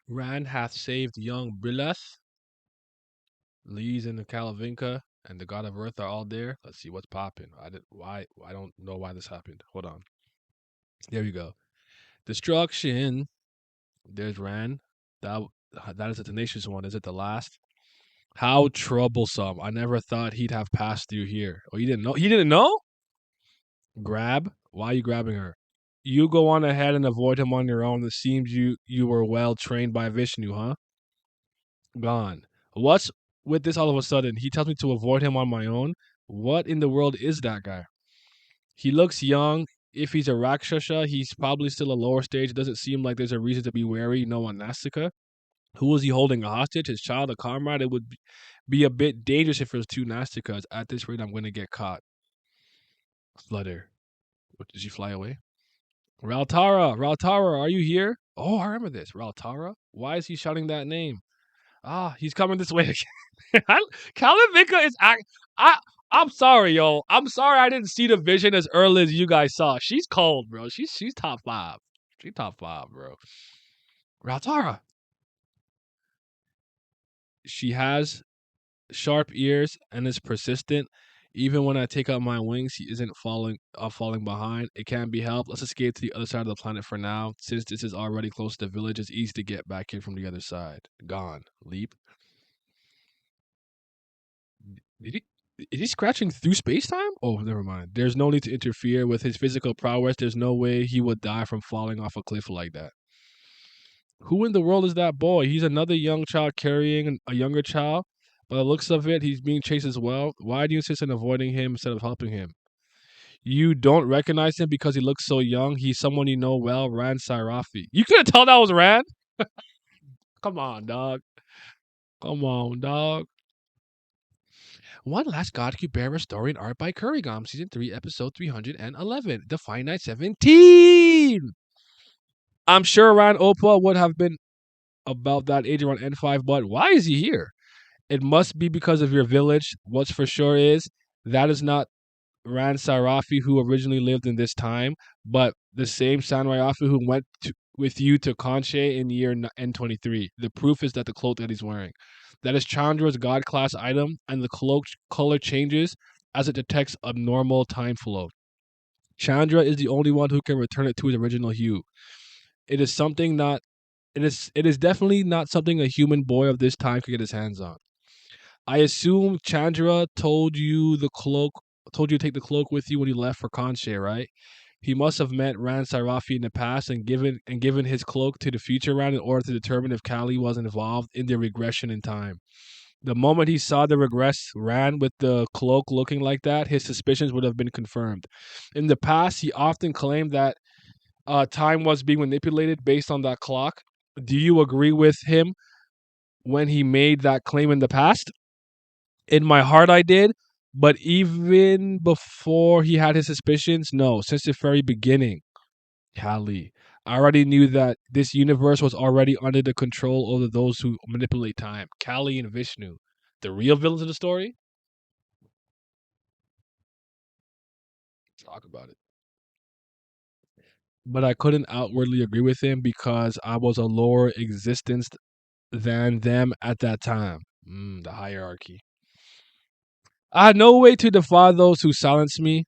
Ran hath saved young Brileth, Leez and the Kalavinka, and the God of Earth are all there. Let's see what's popping. I did why I don't know why this happened. Hold on. There you go. Destruction. There's Ran. That that is a tenacious one. Is it the last? How troublesome. I never thought he'd have passed through here. Oh, you didn't know? He didn't know? Grab? Why are you grabbing her? You go on ahead and avoid him on your own. It seems you were well trained by Vishnu, huh? Gone. What's with this all of a sudden? He tells me to avoid him on my own. What in the world is that guy? He looks young. If he's a Rakshasa, he's probably still a lower stage. It doesn't seem like there's a reason to be wary. No one Nastica. Who is he holding a hostage? His child, a comrade? It would be a bit dangerous if it was two Nasticas. At this rate, I'm going to get caught. Flutter. What, did she fly away? Raltara, Raltara, are you here? Oh, I remember this. Raltara? Why is he shouting that name? Ah, he's coming this way again. Kalavinka is act. I I'm sorry, yo. I'm sorry I didn't see the vision as early as you guys saw. She's cold, bro. She's top five. She's top five, bro. Raltara. She has sharp ears and is persistent. Even when I take out my wings, he isn't falling behind. It can't be helped. Let's escape to the other side of the planet for now. Since this is already close to the village, it's easy to get back here from the other side. Gone. Leap. Did he? Is he scratching through space time? Oh, never mind. There's no need to interfere with his physical prowess. There's no way he would die from falling off a cliff like that. Who in the world is that boy? He's another young child carrying a younger child. By the looks of it, he's being chased as well. Why do you insist on avoiding him instead of helping him? You don't recognize him because he looks so young. He's someone you know well, Rand Sairafi. You couldn't tell that was Rand? Come on, dog. Come on, dog. One Last God Kubera story and art by Kurigam, Season 3, Episode 311, The Finite 17. I'm sure Rand Opa would have been about that age around N5, but why is he here? It must be because of your village. What's for sure is that is not Ran Sarafi who originally lived in this time, but the same Sanrayafi who went with you to Conche in year N23. The proof is that the cloak that he's wearing. That is Chandra's god class item, and the cloak color changes as it detects abnormal time flow. Chandra is the only one who can return it to its original hue. It is something not it is definitely not something a human boy of this time could get his hands on. I assume Chandra told you to take the cloak with you when you left for Conche, right? He must have met Rand Sarafi in the past and given his cloak to the future Rand in order to determine if Kali was involved in the regression in time. The moment he saw the regress Rand with the cloak looking like that, his suspicions would have been confirmed. In the past, he often claimed that time was being manipulated based on that clock. Do you agree with him when he made that claim in the past? In my heart, I did. But even before he had his suspicions, no, since the very beginning, Kali. I already knew that this universe was already under the control of those who manipulate time. Kali and Vishnu. The real villains of the story? Talk about it. But I couldn't outwardly agree with him because I was a lower existence than them at that time. The hierarchy. I had no way to defy those who silence me.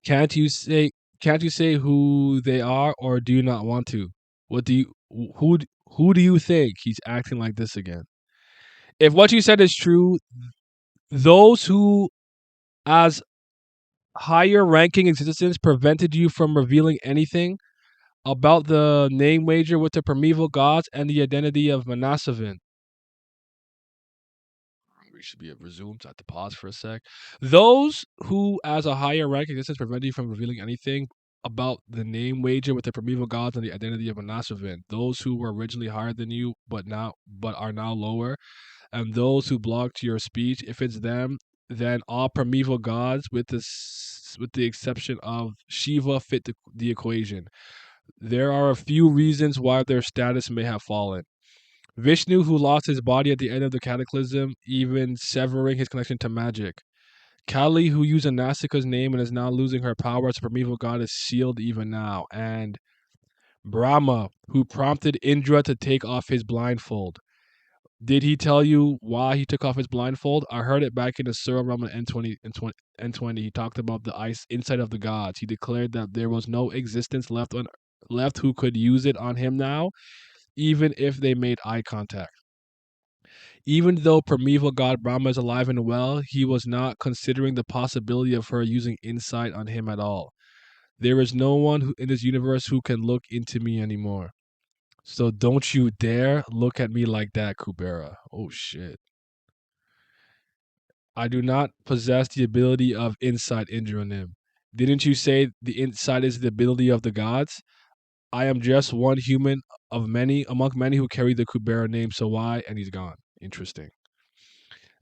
Can't you say can't you say who they are, or do you not want to? What do you who do you think he's acting like this again? If what you said is true, those who as higher ranking existence prevented you from revealing anything about the name wager with the primeval gods and the identity of Manasavin. We should be resumed. So I have to pause for a sec. Those who, as a higher rank existence, prevent you from revealing anything about the name wager with the primeval gods and the identity of Manasavin. Those who were originally higher than you, but are now lower, and those who blocked your speech. If it's them, then all primeval gods, with the exception of Shiva, fit the equation. There are a few reasons why their status may have fallen. Vishnu, who lost his body at the end of the cataclysm, even severing his connection to magic. Kali, who used Anastika's name and is now losing her power as a primeval god, is sealed even now. And Brahma, who prompted Indra to take off his blindfold. Did he tell you why he took off his blindfold? I heard it back in the Surah Rama N20. He talked about the ice inside of the gods. He declared that there was no existence left who could use it on him now, even if they made eye contact. Even though primeval god Brahma is alive and well, he was not considering the possibility of her using insight on him at all. There is no one in this universe who can look into me anymore. So don't you dare look at me like that, Kubera. Oh shit. I do not possess the ability of insight, Indranim. Didn't you say the insight is the ability of the gods? I am just one human of many among many who carry the Kubera name, so why? And he's gone. Interesting.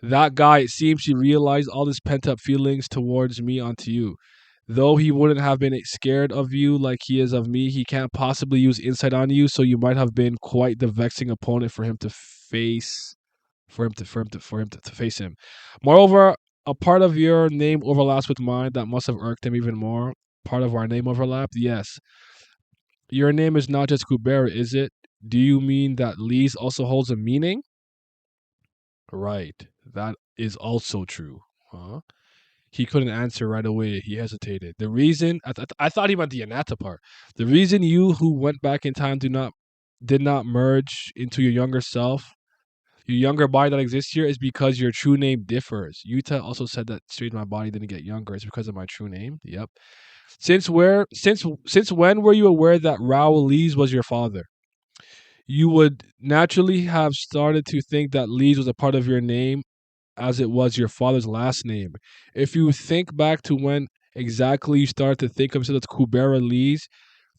That guy, it seems he realized all his pent up feelings towards me onto you. Though he wouldn't have been scared of you like he is of me, he can't possibly use insight on you, so you might have been quite the vexing opponent for him to face to face him. Moreover, a part of your name overlaps with mine that must have irked him even more. Part of our name overlapped? Yes. Your name is not just Kubera, is it? Do you mean that Leez also holds a meaning? Right. That is also true. Huh? He couldn't answer right away. He hesitated. The reason I thought he meant the Anata part. The reason you who went back in time did not merge into your younger self, your younger body that exists here, is because your true name differs. Yuta also said that straight my body didn't get younger. It's because of my true name. Yep. Since when were you aware that Raoul Lees was your father? You would naturally have started to think that Lees was a part of your name as it was your father's last name. If you think back to when exactly you started to think of yourself as Kubera Lees,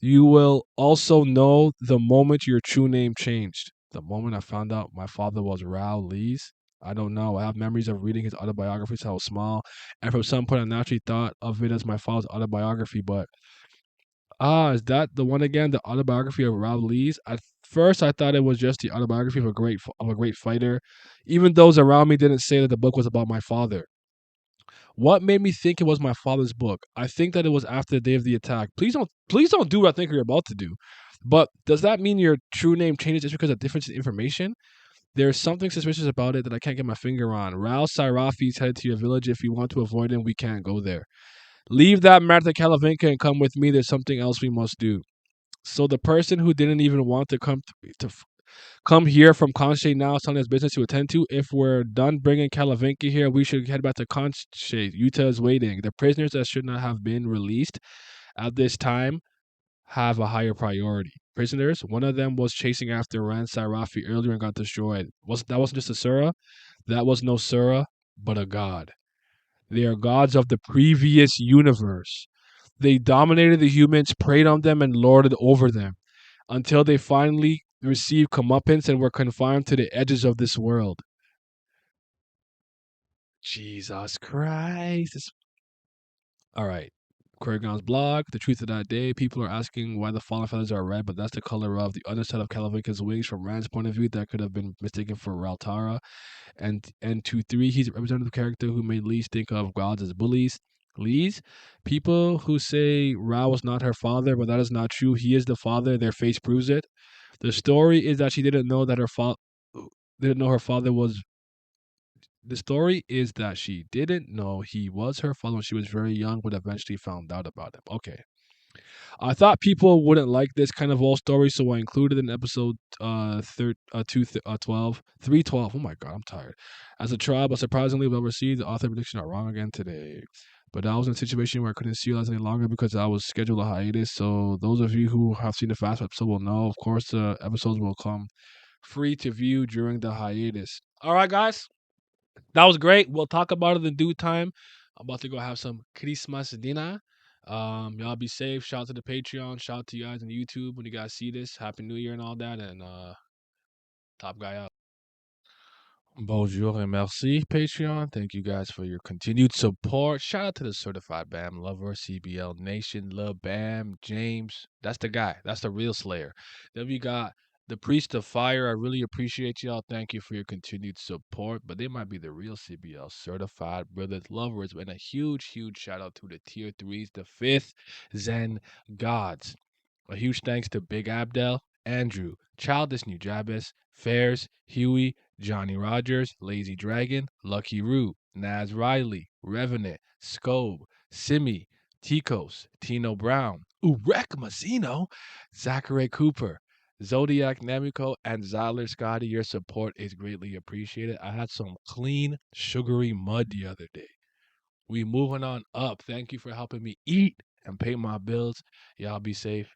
you will also know the moment your true name changed. The moment I found out my father was Rao Lees. I don't know. I have memories of reading his autobiography since I was small, and from some point I naturally thought of it as my father's autobiography. But is that the one again? The autobiography of Rao Lees. At first, I thought it was just the autobiography of a great fighter. Even those around me didn't say that the book was about my father. What made me think it was my father's book? I think that it was after the day of the attack. Please don't do what I think you're about to do. But does that mean your true name changes just because of difference in information? There's something suspicious about it that I can't get my finger on. Raul Sairafi's headed to your village. If you want to avoid him, we can't go there. Leave that matter to Kalavinka and come with me. There's something else we must do. So the person who didn't even want to come here from Conche now is telling us business to attend to. If we're done bringing Kalavinka here, we should head back to Conche. Utah is waiting. The prisoners that should not have been released at this time have a higher priority. Prisoners, one of them was chasing after Ran Sarafi earlier and got destroyed. That wasn't just a Surah? That was no Surah, but a god. They are gods of the previous universe. They dominated the humans, preyed on them, and lorded over them until they finally received comeuppance and were confined to the edges of this world. Jesus Christ. All right. Quergon's blog, the truth of that day. People are asking why the fallen feathers are red, but that's the color of the underside of Kalavinka's wings. From Rand's point of view, that could have been mistaken for Raltara. And 2-3, he's a representative character who made Leez think of gods as bullies. Leez, people who say Ra was not her father, but that is not true. He is the father. Their face proves it. The story is that she didn't know that her father was. The story is that she didn't know he was her father when she was very young, but eventually found out about him. Okay. I thought people wouldn't like this kind of old story, so I included in episode 312. Oh my god, I'm tired. As a trial, but surprisingly well received. The author prediction are wrong again today. But I was in a situation where I couldn't see you any longer because I was scheduled a hiatus. So those of you who have seen the fast episode will know. Of course, the episodes will come free to view during the hiatus. All right, guys. That was great. We'll talk about it in due time. I'm about to go have some Christmas dinner. Y'all be safe. Shout out to the Patreon. Shout out to you guys on YouTube when you guys see this. Happy New Year and all that. And top guy out. Bonjour and merci, Patreon. Thank you guys for your continued support. Shout out to the certified BAM lover, CBL Nation, Lil Bam, James. That's the guy. That's the real Slayer. Then we got the Priest of Fire. I really appreciate y'all. Thank you for your continued support. But they might be the real CBL certified brothers, lovers. And a huge, huge shout out to the tier threes, the fifth Zen gods. A huge thanks to Big Abdel, Andrew, Childish New Jabez, Fairs, Huey, Johnny Rogers, Lazy Dragon, Lucky Roo, Naz Riley, Revenant, Scobe, Simi, Ticos, Tino Brown, Urek Mazzino, Zachary Cooper, Zodiac Namiko, and Zyler Scotty. Your support is greatly appreciated. I had some clean, sugary mud the other day. We moving on up. Thank you for helping me eat and pay my bills. Y'all be safe.